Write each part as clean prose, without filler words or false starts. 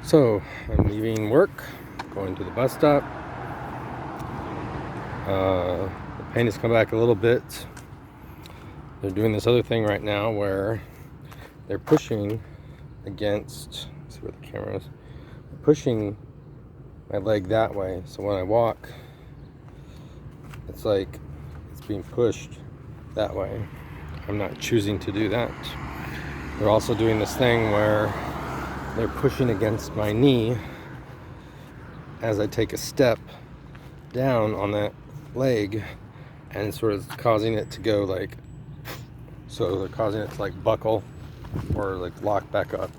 So, I'm leaving work, going to the bus stop. The pain has come back a little bit. They're doing this other thing right now where they're pushing against, let's see where the camera is, they're pushing my leg that way. So when I walk, it's like it's being pushed that way. I'm not choosing to do that. They're also doing this thing where they're pushing against my knee as I take a step down on that leg, and sort of causing it to go like, so they're causing it to like buckle or like lock back up.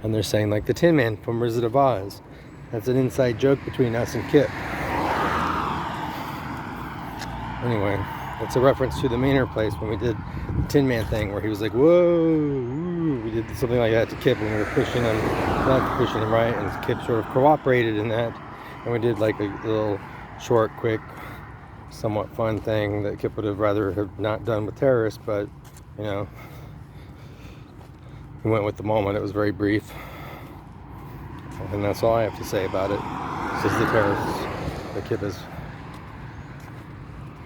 And they're saying like the Tin Man from Wizard of Oz. That's an inside joke between us and Kip. Anyway, it's a reference to the Manor place when we did the Tin Man thing where he was like, whoa, ooh. We did something like that to Kip when we were pushing him left, pushing him right, and Kip sort of cooperated in that. And we did like a little short, quick, somewhat fun thing that Kip would have rather have not done with terrorists, but you know, he went with the moment. It was very brief, and that's all I have to say about it. This is the terrorists that Kip is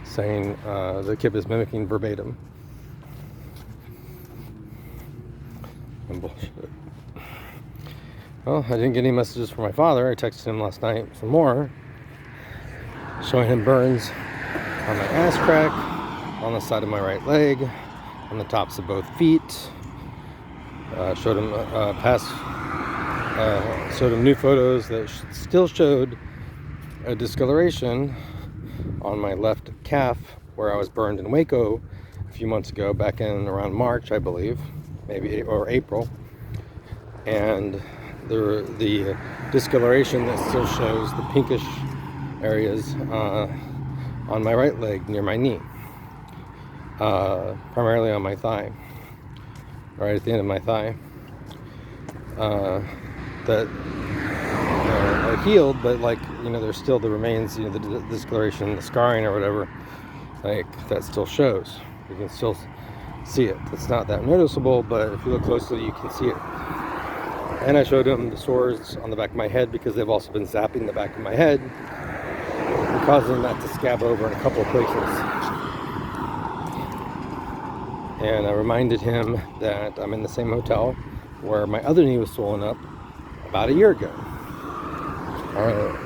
saying, that Kip is mimicking verbatim. And bullshit. Well, I didn't get any messages from my father. I texted him last night some more, showing him burns on my ass crack, on the side of my right leg, on the tops of both feet. Showed him showed him new photos that still showed a discoloration on my left calf where I was burned in Waco a few months ago, back in around March, I believe, maybe, or April. And the discoloration that still shows the pinkish areas on my right leg near my knee, primarily on my thigh, right at the end of my thigh, that are healed, but like, you know, there's still the remains, you know, the discoloration, the scarring or whatever, like that still shows. You can still see it. It's not that noticeable, but if you look closely, you can see it. And I showed him the sores on the back of my head because they've also been zapping the back of my head and causing that to scab over in a couple of places. And I reminded him that I'm in the same hotel where my other knee was swollen up about a year ago.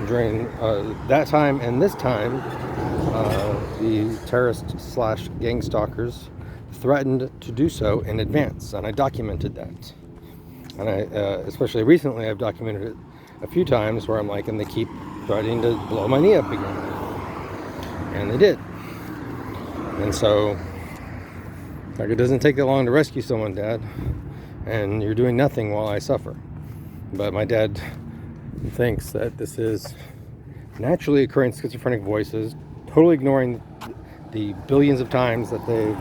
During that time and this time, the terrorist / gang stalkers threatened to do so in advance, and I documented that. And I, especially recently, I've documented it a few times where I'm like, and they keep threatening to blow my knee up again. And they did. And so, like, it doesn't take that long to rescue someone, Dad. And you're doing nothing while I suffer. But my dad thinks that this is naturally occurring schizophrenic voices, totally ignoring the billions of times that they've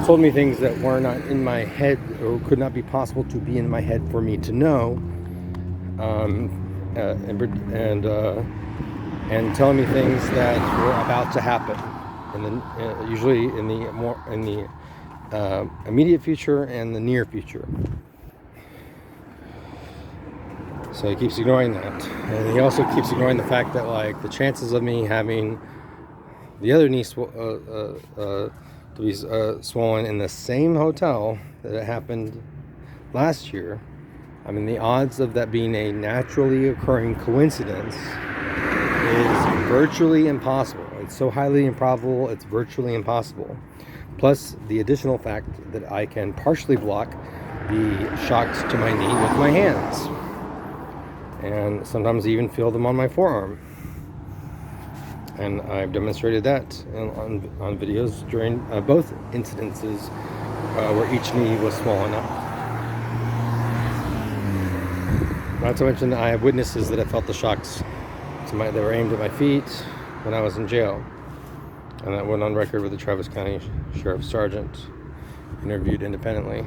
told me things that were not in my head or could not be possible to be in my head for me to know, and telling me things that were about to happen, and then usually in the immediate future and the near future. So he keeps ignoring that, and he also keeps ignoring the fact that like the chances of me having the other knee to be swollen in the same hotel that it happened last year. I mean, the odds of that being a naturally occurring coincidence is virtually impossible. It's so highly improbable, it's virtually impossible. Plus the additional fact that I can partially block the shocks to my knee with my hands. And sometimes even feel them on my forearm. And I've demonstrated that on videos during both incidences where each knee was swollen up. Not to mention that I have witnesses that have felt the shocks that were aimed at my feet when I was in jail. And that went on record with the Travis County Sheriff Sergeant, interviewed independently.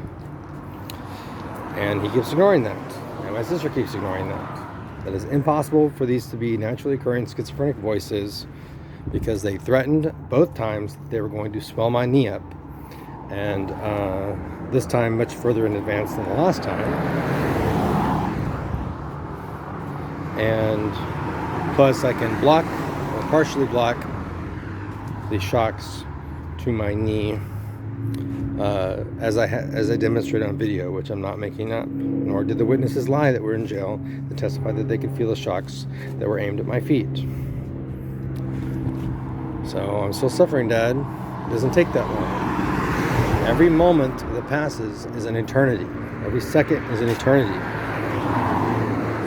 And he keeps ignoring that. And my sister keeps ignoring that. That it's impossible for these to be naturally occurring schizophrenic voices because they threatened both times that they were going to swell my knee up. And this time much further in advance than the last time. and plus I can block or partially block the shocks to my knee, as I demonstrated on video, which I'm not making up. Nor did the witnesses lie that were in jail that testified that they could feel the shocks that were aimed at my feet. So I'm still suffering, Dad. It doesn't take that long. Every moment that passes is an eternity. Every second is an eternity.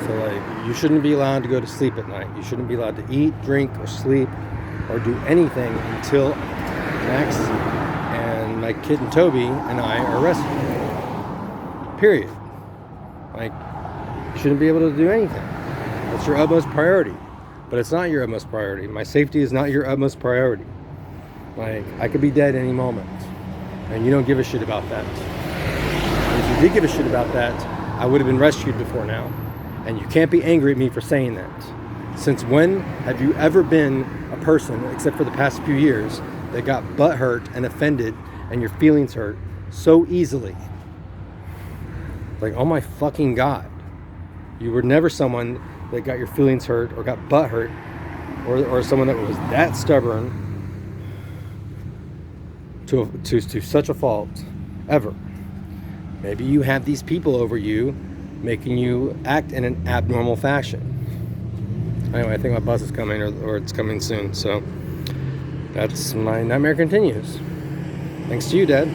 So like, you shouldn't be allowed to go to sleep at night. You shouldn't be allowed to eat, drink, or sleep, or do anything until Max and my kitten Toby and I are rescued. Period. Like, you shouldn't be able to do anything. That's your utmost priority. But it's not your utmost priority. My safety is not your utmost priority. Like, I could be dead any moment, and you don't give a shit about that. And if you did give a shit about that, I would have been rescued before now. And you can't be angry at me for saying that. Since when have you ever been a person, except for the past few years, that got butt hurt and offended and your feelings hurt so easily? Like, oh my fucking God. You were never someone that got your feelings hurt or got butt hurt, or someone that was that stubborn to such a fault, ever. Maybe you have these people over you making you act in an abnormal fashion. Anyway, I think my bus is coming, or it's coming soon, so that's my nightmare continues. Thanks to you, Dad.